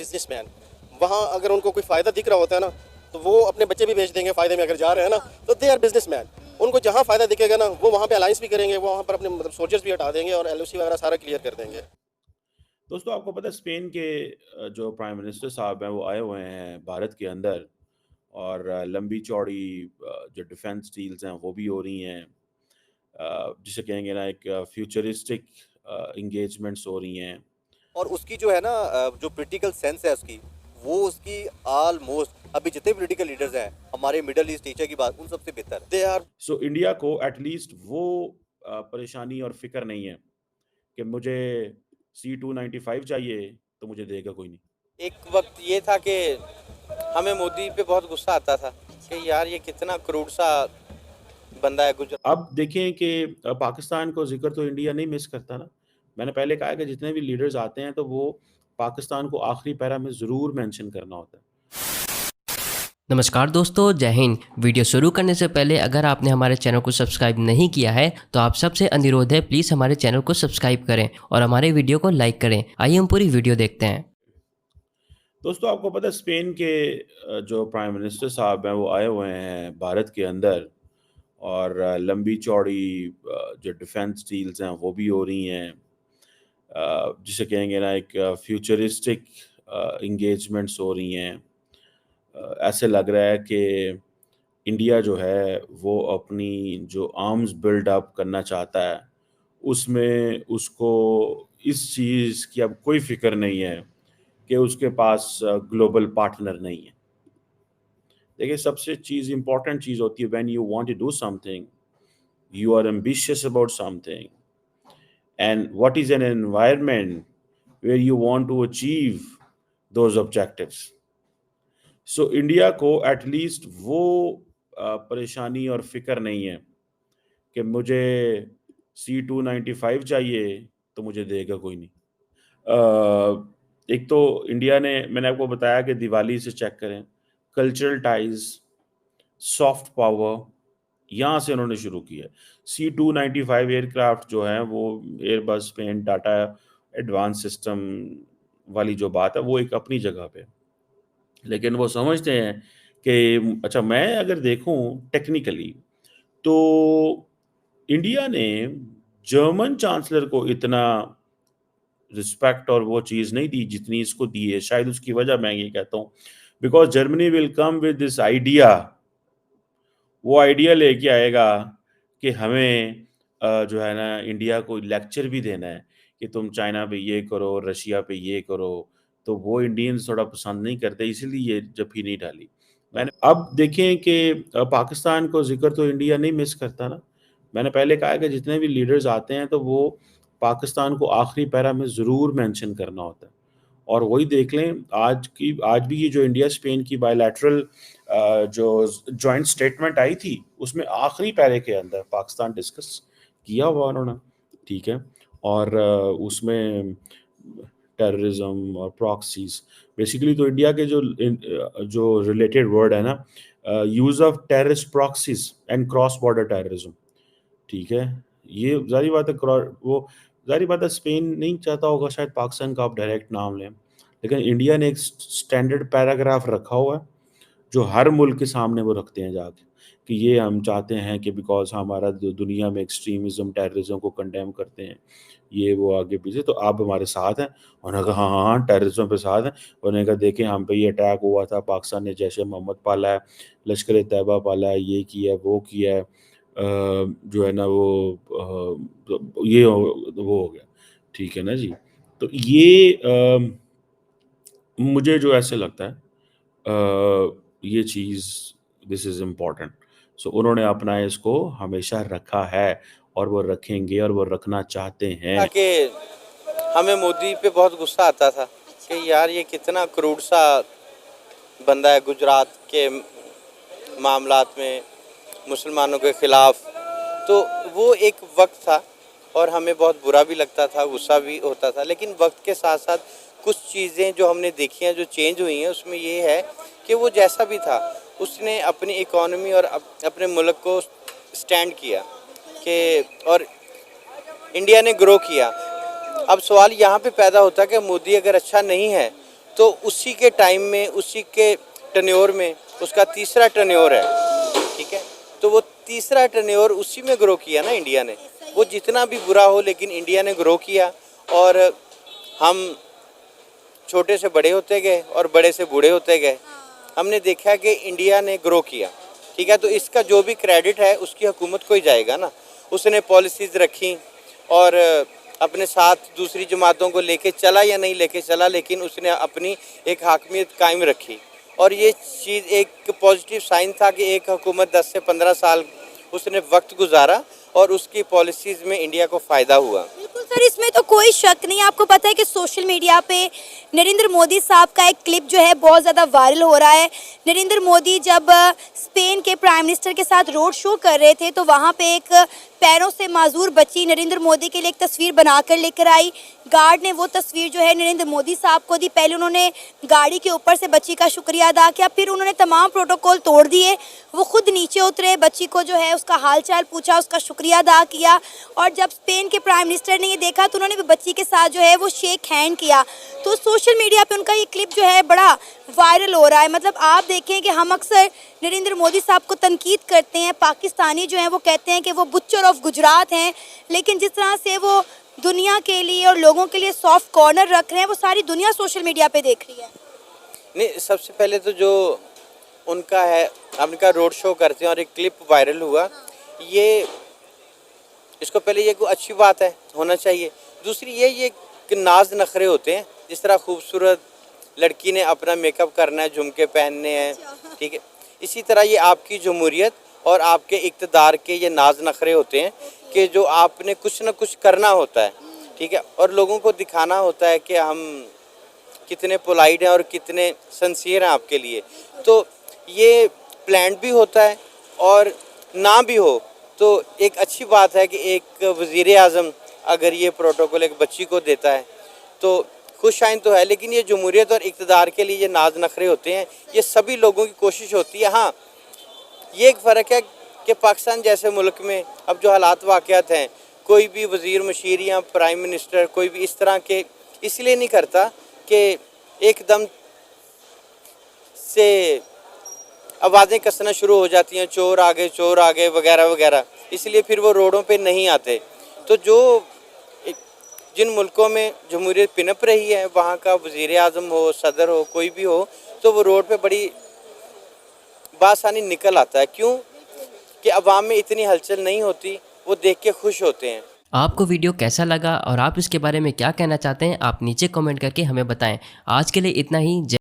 Businessman. वहाँ अगर उनको कोई फ़ायदा दिख रहा होता है ना, तो वो अपने बच्चे भी भेज देंगे फ़ायदे में, अगर जा रहे हैं ना, तो दे आर बिजनेसमैन। उनको जहाँ फ़ायदा दिखेगा ना, वो वहाँ पे अलायंस भी करेंगे, वो वहाँ पर अपने मतलब सोल्जर्स भी हटा देंगे और एलओसी वगैरह सारा क्लियर कर देंगे। दोस्तों आपको पता है स्पेन के जो प्राइम मिनिस्टर साहब हैं वो आए हुए हैं भारत के अंदर और लंबी चौड़ी जो डिफेंस डील्स हैं वो भी हो रही हैं, जिसे कहेंगे ना एक फ्यूचरिस्टिक इंगेजमेंट्स हो रही हैं। और उसकी जो है ना जो पोलिटिकल सेंस है उसकी, वो उसकी ऑलमोस्ट अभी जितने पोलिटिकल लीडर्स हैं हमारे मिडल ईस्ट एशिया की बात, उन सबसे बेहतर है। दे आर सो इंडिया को एटलीस्ट वो परेशानी और फिक्र नहीं है कि मुझे C-295 चाहिए तो मुझे देगा कोई नहीं। एक वक्त ये था कि हमें मोदी पे बहुत गुस्सा आता था कि यार ये कितना क्रूड सा बंदा है गुजरात। अब देखें कि पाकिस्तान को ज़िक्र तो इंडिया नहीं मिस करता ना। मैंने पहले कहा कि जितने भी लीडर्स आते हैं तो वो पाकिस्तान को आखिरी पैरा में ज़रूर मेंशन करना होता है। नमस्कार दोस्तों, जय हिंद। वीडियो शुरू करने से पहले अगर आपने हमारे चैनल को सब्सक्राइब नहीं किया है तो आप सबसे अनुरोध है, प्लीज़ हमारे चैनल को सब्सक्राइब करें और हमारे वीडियो को लाइक करें। आइए हम पूरी वीडियो देखते हैं। दोस्तों आपको पता है स्पेन के जो प्राइम मिनिस्टर साहब हैं वो आए हुए हैं भारत के अंदर और लंबी चौड़ी जो डिफेंस डील्स हैं वो भी हो रही हैं, जिसे कहेंगे ना एक फ्यूचरिस्टिक इंगेजमेंट्स हो रही हैं। ऐसे लग रहा है कि इंडिया जो है वो अपनी जो आर्म्स बिल्ड अप करना चाहता है उसमें उसको इस चीज़ की अब कोई फ़िक्र नहीं है कि उसके पास ग्लोबल पार्टनर नहीं है। देखिए सबसे चीज़ इम्पोर्टेंट चीज़ होती है when you want to do something, you are ambitious about something, and what is an environment where you want to achieve those objectives. So India को एटलीस्ट वो परेशानी और फिक्र नहीं है कि मुझे C-295 चाहिए तो मुझे देगा कोई नहीं। एक तो इंडिया ने, मैंने आपको बताया कि दिवाली से चेक करें, कल्चरल टाइज, सॉफ्ट पावर, यहाँ से उन्होंने शुरू किया। C-295 एयरक्राफ्ट जो है वो एयरबस पेन टाटा एडवांस सिस्टम वाली जो बात है वो एक अपनी जगह पे, लेकिन वो समझते हैं कि अच्छा मैं अगर देखूं टेक्निकली तो इंडिया ने जर्मन चांसलर को इतना रिस्पेक्ट और वो चीज़ नहीं दी जितनी इसको दी है। शायद उसकी वजह मैं ये कहता हूँ because Germany will come with this idea, वो आइडिया लेके आएगा कि हमें जो है ना इंडिया को लेक्चर भी देना है कि तुम चाइना पे ये करो, रशिया पे ये करो, तो वो इंडियंस थोड़ा पसंद नहीं करते, इसीलिए ये जफ्फी नहीं डाली। मैंने अब देखें कि पाकिस्तान को ज़िक्र तो इंडिया नहीं मिस करता ना। मैंने पहले कहा कि जितने भी लीडर्स आते हैं तो वो पाकिस्तान को आखिरी पैरा में ज़रूर मेंशन करना होता है। और वही देख लें आज भी ये जो इंडिया स्पेन की बायलैटरल जो जॉइंट स्टेटमेंट आई थी उसमें आखिरी पैरे के अंदर पाकिस्तान डिस्कस किया हुआ उन्होंने, ठीक है। और उसमें टेररिज्म और प्रॉक्सीज, बेसिकली तो इंडिया के जो रिलेटेड वर्ड है ना, use of terrorist proxies and cross border terrorism, ठीक है। ये ज़ाहिर बात है वो ज़ाहिर बात है स्पेन नहीं चाहता होगा शायद पाकिस्तान का आप डायरेक्ट नाम लें, लेकिन इंडिया ने एक स्टैंडर्ड पैराग्राफ रखा हुआ है जो हर मुल्क के सामने वो रखते हैं जाके कि ये हम चाहते हैं कि बिकॉज हमारा दुनिया में एक्सट्रीमिज्म टेररिज्म को कंडेम करते हैं, ये वो आगे पीछे, तो आप हमारे साथ हैं। उन्होंने कहा हाँ हाँ टेररिज्म पे साथ हैं। उन्होंने कहा देखें हम पे ये अटैक हुआ था, पाकिस्तान ने जैश ए मोहम्मद पाला है, लश्कर तैयबा पाला है, ये किया वो किया है, जो है ना वो हो गया, ठीक है ना जी। तो ये मुझे जो ऐसे लगता है ये चीज़ दिस इज़ इम्पोर्टेंट। सो उन्होंने अपना इसको हमेशा रखा है और वो रखेंगे और वो रखना चाहते हैं। कि हमें मोदी पे बहुत गुस्सा आता था कि यार ये कितना क्रूड सा बंदा है गुजरात के मामलात में मुसलमानों के ख़िलाफ़। तो वो एक वक्त था और हमें बहुत बुरा भी लगता था, गुस्सा भी होता था, लेकिन वक्त के साथ साथ कुछ चीज़ें जो हमने देखी हैं, जो चेंज हुई हैं, उसमें ये है कि वो जैसा भी था उसने अपनी इकोनॉमी और अपने मुल्क को स्टैंड किया कि और इंडिया ने ग्रो किया। अब सवाल यहाँ पे पैदा होता है कि मोदी अगर अच्छा नहीं है तो उसी के टाइम में, उसी के टर्न्योर में उसका तीसरा टर्न्योर है, ठीक है। तो वो तीसरा टर्न्योर उसी में ग्रो किया ना इंडिया ने। वो जितना भी बुरा हो लेकिन इंडिया ने ग्रो किया, और हम छोटे से बड़े होते गए और बड़े से बूढ़े होते गए। हमने देखा कि इंडिया ने ग्रो किया, ठीक है। तो इसका जो भी क्रेडिट है उसकी हुकूमत को ही जाएगा ना। उसने पॉलिसीज़ रखी और अपने साथ दूसरी जमातों को लेके चला या नहीं लेके चला, लेकिन उसने अपनी एक हाकमियत कायम रखी। और ये चीज़ एक पॉजिटिव साइन था कि एक हुकूमत 10 से 15 साल उसने वक्त गुजारा और उसकी पॉलिसीज़ में इंडिया को फ़ायदा हुआ। बिल्कुल सर, इसमें तो कोई शक नहीं। आपको पता है कि सोशल मीडिया पे नरेंद्र मोदी साहब का एक क्लिप जो है बहुत ज़्यादा वायरल हो रहा है। नरेंद्र मोदी जब स्पेन के प्राइम मिनिस्टर के साथ रोड शो कर रहे थे तो वहाँ पे एक पैरों से माजूर बच्ची नरेंद्र मोदी के लिए एक तस्वीर बनाकर लेकर आई। गार्ड ने वो तस्वीर जो है नरेंद्र मोदी साहब को दी। पहले उन्होंने गाड़ी के ऊपर से बच्ची का शुक्रिया अदा किया, फिर उन्होंने तमाम प्रोटोकॉल तोड़ दिए। वो खुद नीचे उतरे, बच्ची को जो है उसका हाल चाल पूछा, उसका शुक्रिया अदा किया। और जब स्पेन के प्राइम मिनिस्टर ने ये देखा तो उन्होंने भी बच्ची के साथ जो है वो शेक हैंड किया। तो सोशल मीडिया पे उनका ये क्लिप जो है बड़ा वायरल हो रहा है। मतलब आप देखें कि हम अक्सर नरेंद्र मोदी साहब को तनकीद करते हैं, पाकिस्तानी जो हैं वो कहते हैं कि वो बुच्चर ऑफ गुजरात हैं, लेकिन जिस तरह से वो दुनिया के लिए और लोगों के लिए सॉफ्ट कॉर्नर रख रहे हैं वो सारी दुनिया सोशल मीडिया पे देख रही है। नहीं, सबसे पहले तो जो उनका है, उनका रोड शो करते हैं और एक क्लिप वायरल हुआ, ये इसको पहले ये कोई अच्छी बात है, होना चाहिए। दूसरी ये कि नाज नखरे होते हैं, जिस तरह खूबसूरत लड़की ने अपना मेकअप करना है, झुमके पहनने हैं, ठीक है। इसी तरह ये आपकी जमहूरियत और आपके इक़्तिदार के ये नाज नखरे होते हैं कि जो आपने कुछ ना कुछ करना होता है, ठीक है, और लोगों को दिखाना होता है कि हम कितने पोलाइट हैं और कितने सिंसियर हैं आपके लिए। तो ये प्लान भी होता है और ना भी हो तो एक अच्छी बात है कि एक वज़ीर आज़म अगर ये प्रोटोकॉल एक बच्ची को देता है तो खुश आइन तो है, लेकिन ये जमहूरियत और इक़्तिदार के लिए ये नाज नखरे होते हैं, ये सभी लोगों की कोशिश होती है। हाँ, ये एक फ़र्क है कि पाकिस्तान जैसे मुल्क में अब जो हालात वाक़यात हैं, कोई भी वज़ीर मशीर या प्राइम मिनिस्टर कोई भी इस तरह के इसलिए नहीं करता कि एकदम से आवाज़ें कसना शुरू हो जाती हैं, चोर आ गए वगैरह वगैरह, इसलिए फिर वो रोडों पे नहीं आते। तो जो जिन मुल्कों में जमहूरियत पिनप रही है वहाँ का वज़ीर आज़म हो, सदर हो, कोई भी हो, तो वो रोड पे बड़ी बासानी निकल आता है। क्यों कि अवाम में इतनी हलचल नहीं होती, वो देख के खुश होते हैं। आपको वीडियो कैसा लगा और आप इसके बारे में क्या कहना चाहते हैं, आप नीचे कमेंट करके हमें बताएं। आज के लिए इतना ही।